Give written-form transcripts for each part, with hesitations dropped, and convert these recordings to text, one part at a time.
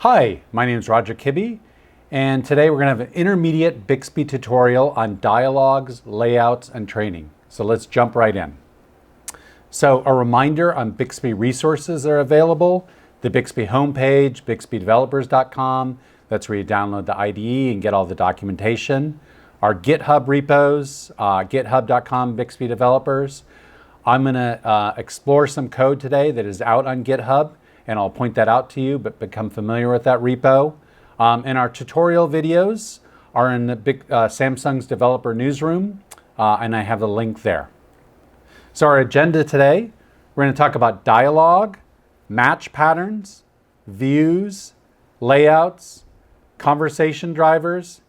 Hi, my name is Roger Kibbe, and today we're going to have an intermediate Bixby tutorial on dialogues, layouts, and training. So let's jump right in. So a reminder on Bixby resources that are available, the Bixby homepage, bixbydevelopers.com, that's where you download the IDE and get all the documentation. Our GitHub repos, github.com, Bixby developers. I'm going to explore some code today that is out on GitHub, and I'll point that out to you, but become familiar with that repo. And our tutorial videos are in the Samsung's developer newsroom, and I have a link there. So our agenda today, we're going to talk about dialogue, match patterns, views, layouts, conversation drivers,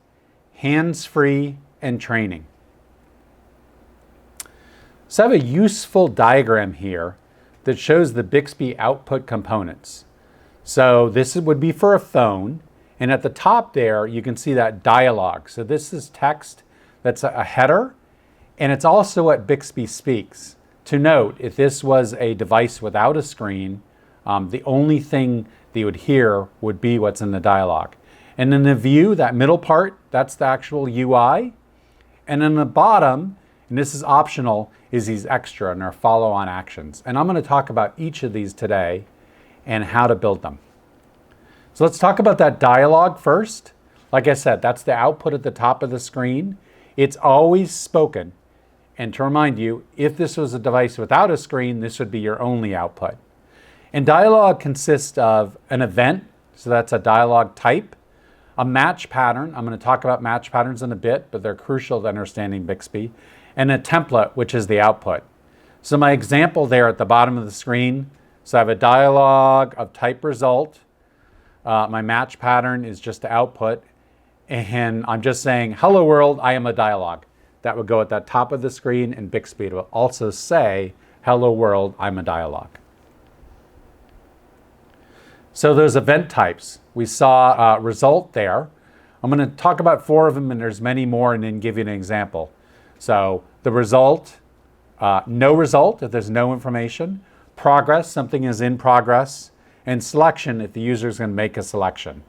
hands-free, and training. So I have a useful diagram here that shows the Bixby output components. So this would be for a phone, and at the top there you can see that dialogue. So this is text that's a header, and it's also what Bixby speaks. To note, if this was a device without a screen, the only thing that you would hear would be what's in the dialogue. And in the view, that middle part, that's the actual UI. And in the bottom, and this is optional, is these extra and our follow-on actions. And I'm going to talk about each of these today and how to build them. So let's talk about that dialogue first. Like I said, that's the output at the top of the screen. It's always spoken. And to remind you, if this was a device without a screen, this would be your only output. And dialogue consists of an event, so that's a dialogue type, a match pattern. I'm going to talk about match patterns in a bit, but they're crucial to understanding Bixby, and a template, which is the output. So my example there at the bottom of the screen, so I have a dialogue of type result. My match pattern is just the output, and I'm just saying, hello world, I am a dialogue. That would go at the top of the screen, and Bixby will also say, hello world, I'm a dialogue. So those event types, we saw result there. I'm going to talk about 4 of them, and there's many more, and then give you an example. So the result, no result if there's no information, progress, something is in progress, and selection if the user is going to make a selection.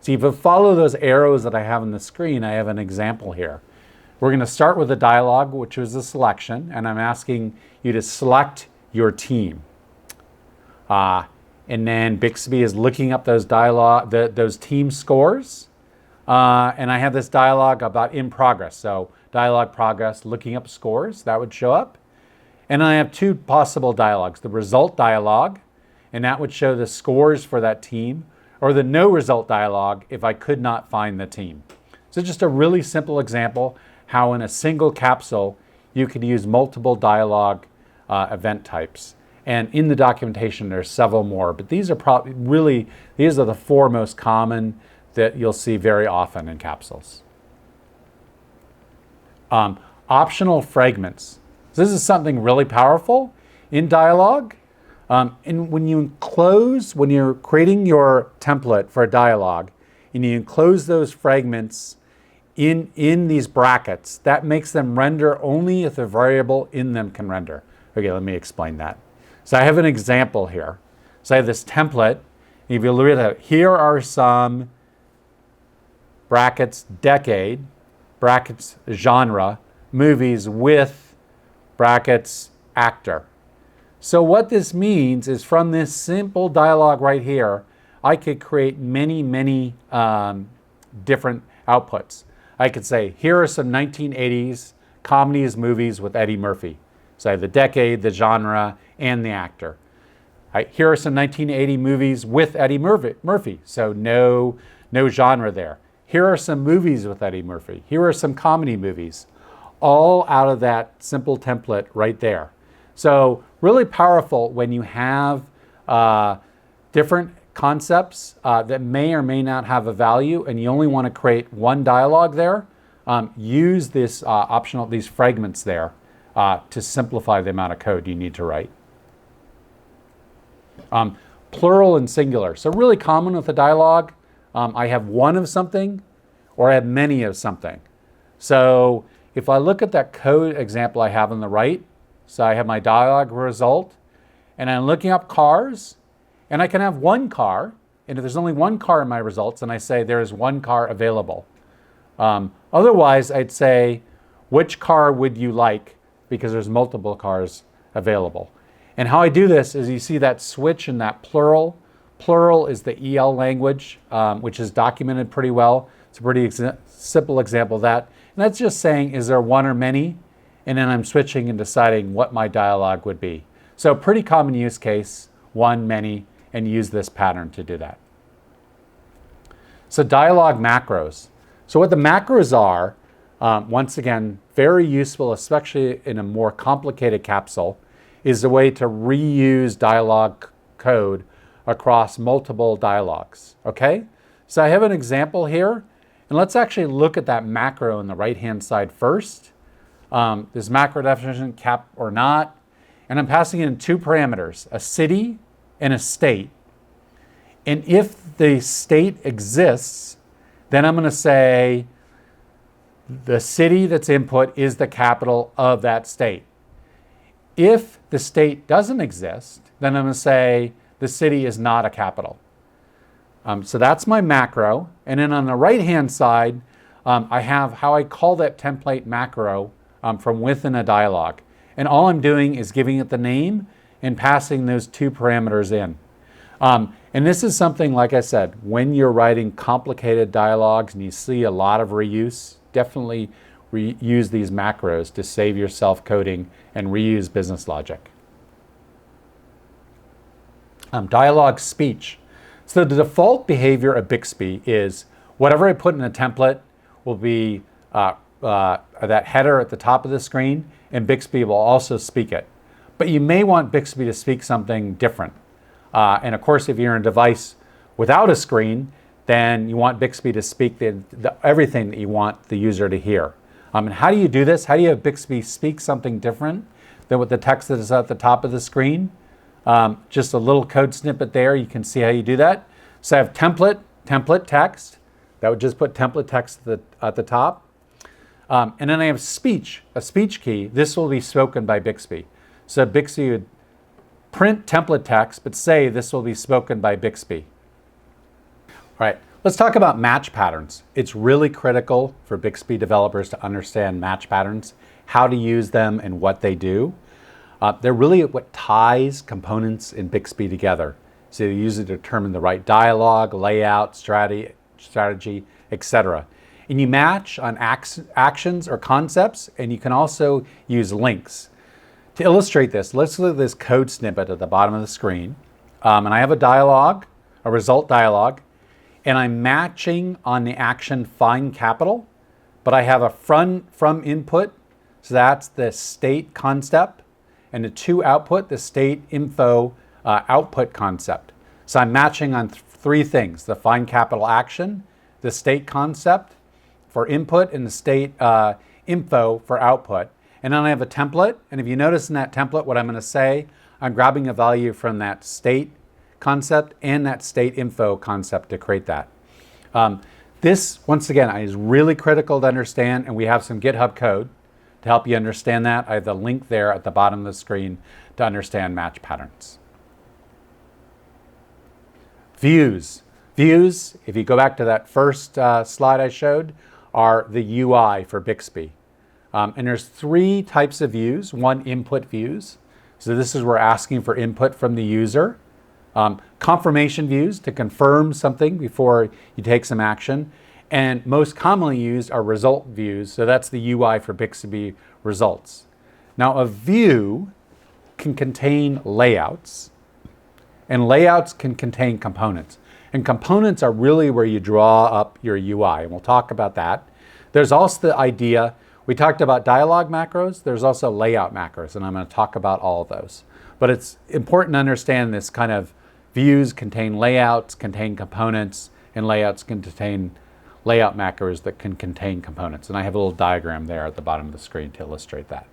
So if you follow those arrows that I have on the screen, I have an example here. We're going to start with a dialogue, which was a selection, and I'm asking you to select your team. And then Bixby is looking up those those team scores. And I have this dialogue about in progress. So dialogue progress, looking up scores, that would show up. And I have 2 possible dialogues, the result dialogue, and that would show the scores for that team, or the no result dialogue if I could not find the team. So just a really simple example how in a single capsule you could use multiple dialogue event types. And in the documentation there's several more, but these are these are the 4 most common that you'll see very often in capsules. Optional fragments. This is something really powerful in dialogue. And when you're creating your template for a dialogue, and you enclose those fragments in these brackets, that makes them render only if the variable in them can render. Okay, let me explain that. So I have an example here. So I have this template. If you look at it, here are some brackets decade, brackets genre, movies with brackets actor. So what this means is from this simple dialogue right here, I could create many different outputs. I could say, here are some 1980s comedies movies with Eddie Murphy. So I have the decade, the genre, and the actor. Here are some 1980 movies with Eddie Murphy. So no genre there. Here are some movies with Eddie Murphy. Here are some comedy movies. All out of that simple template right there. So really powerful when you have different concepts that may or may not have a value, and you only want to create one dialogue there. Use this these fragments there to simplify the amount of code you need to write. Plural and singular. So really common with a dialogue. I have one of something, or I have many of something. So if I look at that code example I have on the right, so I have my dialogue result, and I'm looking up cars, and I can have one car, and if there's only one car in my results, then I say there is one car available. Otherwise, I'd say, which car would you like? Because there's multiple cars available. And how I do this is you see that switch in that plural. Plural is the EL language, which is documented pretty well. It's a pretty simple example of that. And that's just saying, is there one or many? And then I'm switching and deciding what my dialog would be. So pretty common use case, one, many, and use this pattern to do that. So dialog macros. So what the macros are, once again, very useful, especially in a more complicated capsule, is a way to reuse dialog code across multiple dialogs, okay? So I have an example here, and let's actually look at that macro on the right-hand side first. This macro definition, cap or not, and I'm passing in two parameters, a city and a state. And if the state exists, then I'm going to say the city that's input is the capital of that state. If the state doesn't exist, then I'm going to say the city is not a capital. So that's my macro. And then on the right-hand side, I have how I call that template macro from within a dialog. And all I'm doing is giving it the name and passing those two parameters in. And this is something, like I said, when you're writing complicated dialogues and you see a lot of reuse, definitely use these macros to save yourself coding and reuse business logic. Dialog speech. So the default behavior of Bixby is whatever I put in a template will be that header at the top of the screen, and Bixby will also speak it. But you may want Bixby to speak something different. And of course, if you're in a device without a screen, then you want Bixby to speak everything that you want the user to hear. And how do you do this? How do you have Bixby speak something different than what the text that is at the top of the screen? Just a little code snippet there. You can see how you do that. So I have template text. That would just put template text at the top. And then I have speech, a speech key. This will be spoken by Bixby. So Bixby would print template text, but say this will be spoken by Bixby. All right, let's talk about match patterns. It's really critical for Bixby developers to understand match patterns, how to use them and what they do. They're really what ties components in Bixby together. So you use it to determine the right dialogue, layout, strategy, etc. And you match on actions or concepts, and you can also use links. To illustrate this, let's look at this code snippet at the bottom of the screen. And I have a dialogue, a result dialogue, and I'm matching on the action find capital, but I have a from input, so that's the state concept, and the to output, the state info output concept. So I'm matching on three things, the find capital action, the state concept for input, and the state info for output. And then I have a template, and if you notice in that template what I'm going to say, I'm grabbing a value from that state concept and that state info concept to create that. This, once again, is really critical to understand, and we have some GitHub code to help you understand that. I have the link there at the bottom of the screen to understand match patterns. Views. Views, if you go back to that first slide I showed, are the UI for Bixby. And there's three types of views. One, input views. So this is where we're asking for input from the user. Confirmation views to confirm something before you take some action. And most commonly used are result views. So that's the UI for Bixby results. Now a view can contain layouts, and layouts can contain components. And components are really where you draw up your UI, and we'll talk about that. There's also the idea, we talked about dialog macros, there's also layout macros, and I'm going to talk about all of those. But it's important to understand this kind of views contain layouts, contain components, and layouts can contain layout macros that can contain components. And I have a little diagram there at the bottom of the screen to illustrate that.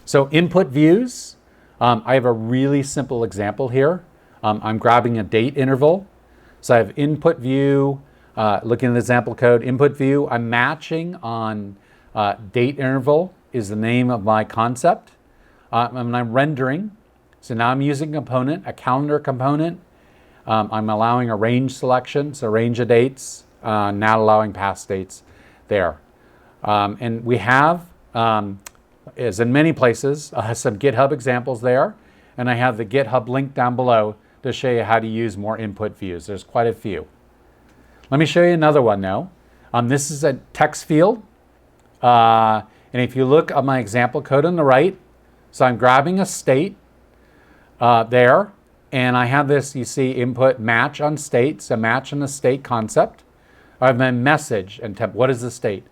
So input views, I have a really simple example here. I'm grabbing a date interval. So I have input view, looking at the example code, input view, I'm matching on date interval is the name of my concept. And I'm rendering. So now I'm using a component, a calendar component. I'm allowing a range selection, so range of dates, not allowing past dates there. And we have, as in many places, some GitHub examples there. And I have the GitHub link down below to show you how to use more input views. There's quite a few. Let me show you another one now. This is a text field. And if you look at my example code on the right, so I'm grabbing a state there. And I have this, you see, input match on state, so match on the state concept. I have my message and temp. What is the state?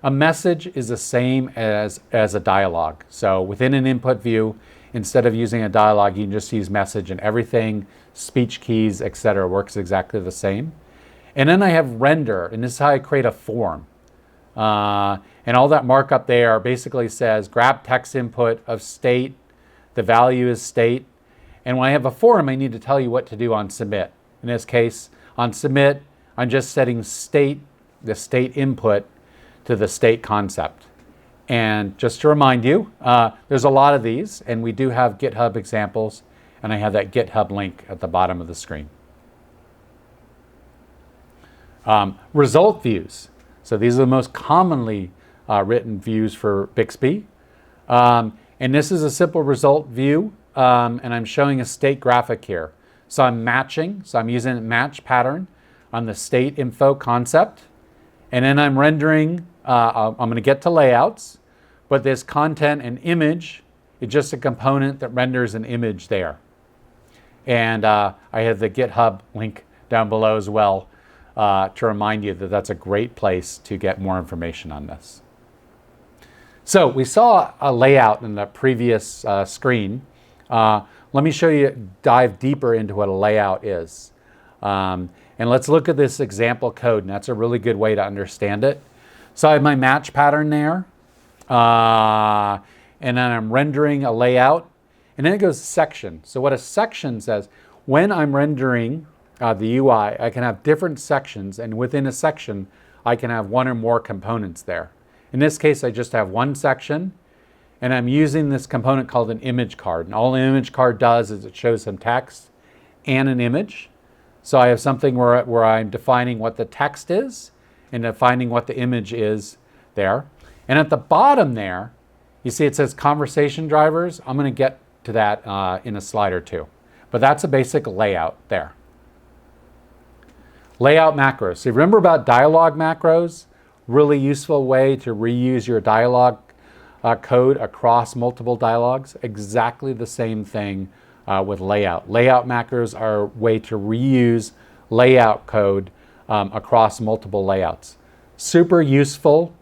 A message is the same as a dialog. So within an input view, instead of using a dialog, you can just use message, and everything, speech keys, etc., works exactly the same. And then I have render, and this is how I create a form. And all that markup there basically says grab text input of state, the value is state. And when I have a form, I need to tell you what to do on submit. In this case, on submit, I'm just setting state, the state input, to the state concept. And just to remind you, there's a lot of these, and we do have GitHub examples, and I have that GitHub link at the bottom of the screen. Result views. So these are the most commonly written views for Bixby. And this is a simple result view, and I'm showing a state graphic here. So I'm matching, so I'm using a match pattern on the state info concept. And then I'm rendering, I'm going to get to layouts, but this content and image is just a component that renders an image there. And I have the GitHub link down below as well to remind you that that's a great place to get more information on this. So we saw a layout in the previous screen. Let me show you, dive deeper into what a layout is. And let's look at this example code, and that's a really good way to understand it. So I have my match pattern there, and then I'm rendering a layout, and then it goes section. So what a section says, when I'm rendering the UI, I can have different sections, and within a section, I can have one or more components there. In this case, I just have one section, and I'm using this component called an image card. And all an image card does is it shows some text and an image. So I have something where I'm defining what the text is and defining what the image is there. And at the bottom there, you see it says conversation drivers. I'm going to get to that in a slide or two. But that's a basic layout there. Layout macros. So remember about dialog macros? Really useful way to reuse your dialog code across multiple dialogues. Exactly the same thing with layout. Layout macros are a way to reuse layout code across multiple layouts. Super useful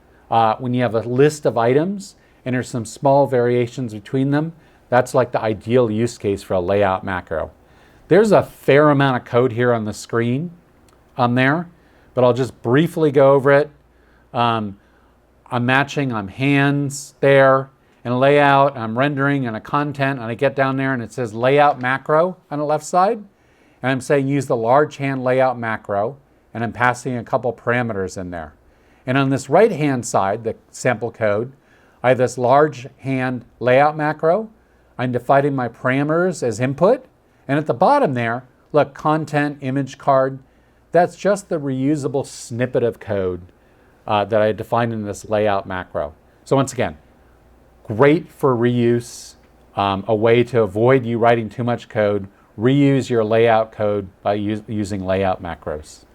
when you have a list of items and there's some small variations between them. That's like the ideal use case for a layout macro. There's a fair amount of code here on the screen there, but I'll just briefly go over it. I'm matching, I'm hands there, and layout, I'm rendering, and a content, and I get down there and it says layout macro on the left side, and I'm saying use the large hand layout macro, and I'm passing a couple parameters in there. And on this right hand side, the sample code, I have this large hand layout macro. I'm defining my parameters as input, and at the bottom there, look, content, image card, that's just the reusable snippet of code that I defined in this layout macro. So once again, great for reuse, a way to avoid you writing too much code. Reuse your layout code by using layout macros.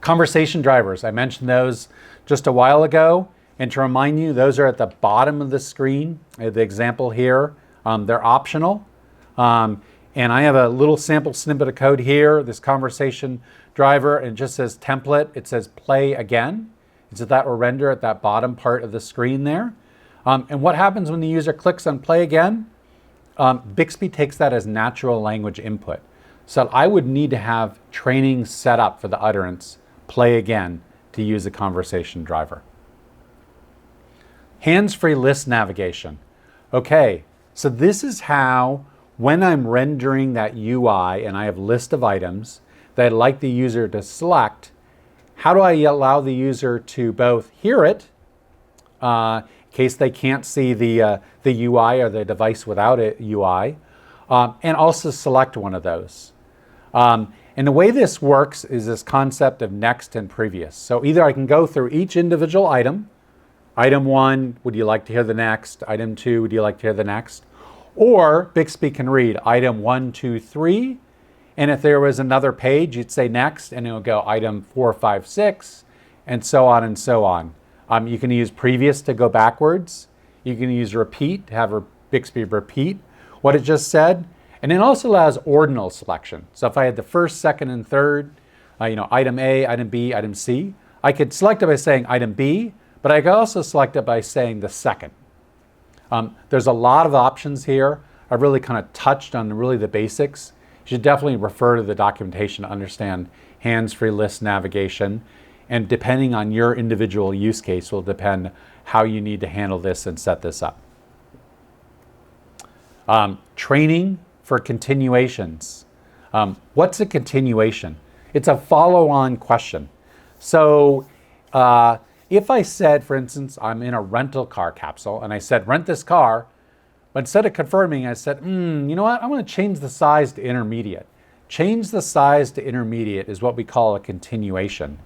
Conversation drivers, I mentioned those just a while ago. And to remind you, those are at the bottom of the screen. The example here, they're optional. And I have a little sample snippet of code here, this conversation driver, and it just says template. It says play again. So that will render at that bottom part of the screen there. And what happens when the user clicks on play again? Bixby takes that as natural language input. So I would need to have training set up for the utterance, play again, to use a conversation driver. Hands-free list navigation. Okay, so this is how, when I'm rendering that UI and I have a list of items that I'd like the user to select, how do I allow the user to both hear it, in case they can't see the UI or the device without a UI, and also select one of those. And the way this works is this concept of next and previous. So either I can go through each individual item. Item 1, would you like to hear the next? Item 2, would you like to hear the next? Or Bixby can read item 1, 2, 3. And if there was another page, you'd say next, and it would go item 4, 5, 6, and so on and so on. You can use previous to go backwards. You can use repeat to have Bixby repeat what it just said. And it also allows ordinal selection. So if I had the first, second, and third, item A, item B, item C, I could select it by saying item B, but I could also select it by saying the second. There's a lot of options here. I really kind of touched on really the basics. You should definitely refer to the documentation to understand hands-free list navigation. And depending on your individual use case will depend how you need to handle this and set this up. Training for continuations. What's a continuation? It's a follow-on question. So if I said, for instance, I'm in a rental car capsule and I said, rent this car, but instead of confirming, I said, you know what? I want to change the size to intermediate. Change the size to intermediate is what we call a continuation.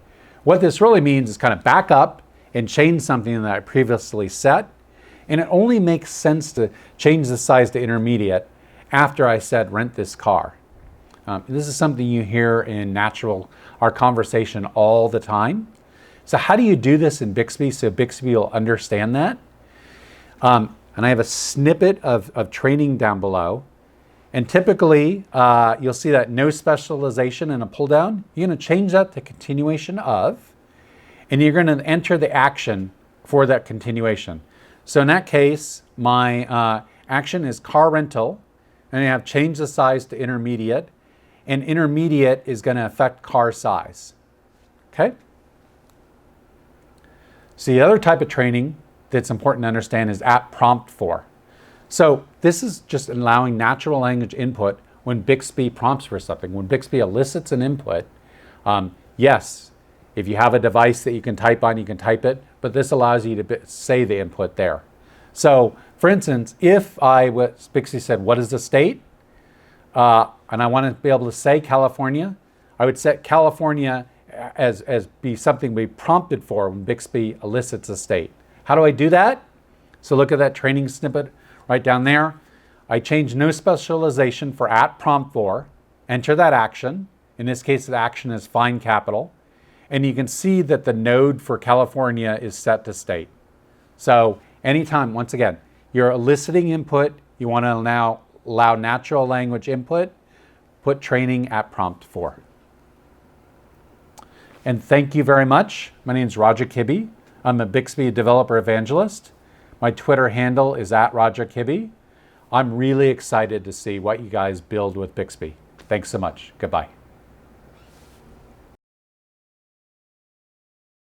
What this really means is kind of back up and change something that I previously set. And it only makes sense to change the size to intermediate after I said rent this car. This is something you hear in our conversation all the time. So how do you do this in Bixby so Bixby will understand that? And I have a snippet of training down below. And typically, you'll see that no specialization in a pull down. You're going to change that to continuation of, and you're going to enter the action for that continuation. So in that case, my action is car rental, and I have changed the size to intermediate, and intermediate is going to affect car size. Okay? So the other type of training that's important to understand is at prompt for. So this is just allowing natural language input when Bixby prompts for something. When Bixby elicits an input, yes, if you have a device that you can type on, you can type it, but this allows you to say the input there. So for instance, if Bixby said, what is the state? And I want to be able to say California, I would set California as be something we prompted for when Bixby elicits a state. How do I do that? So look at that training snippet right down there. I change no specialization for at prompt for, enter that action. In this case, the action is find capital. And you can see that the node for California is set to state. So anytime, once again, you're eliciting input, you want to now allow natural language input, put training at prompt for. And thank you very much. My name is Roger Kibbe. I'm a Bixby developer evangelist. My Twitter handle is @RogerKibbe. I'm really excited to see what you guys build with Bixby. Thanks so much. Goodbye.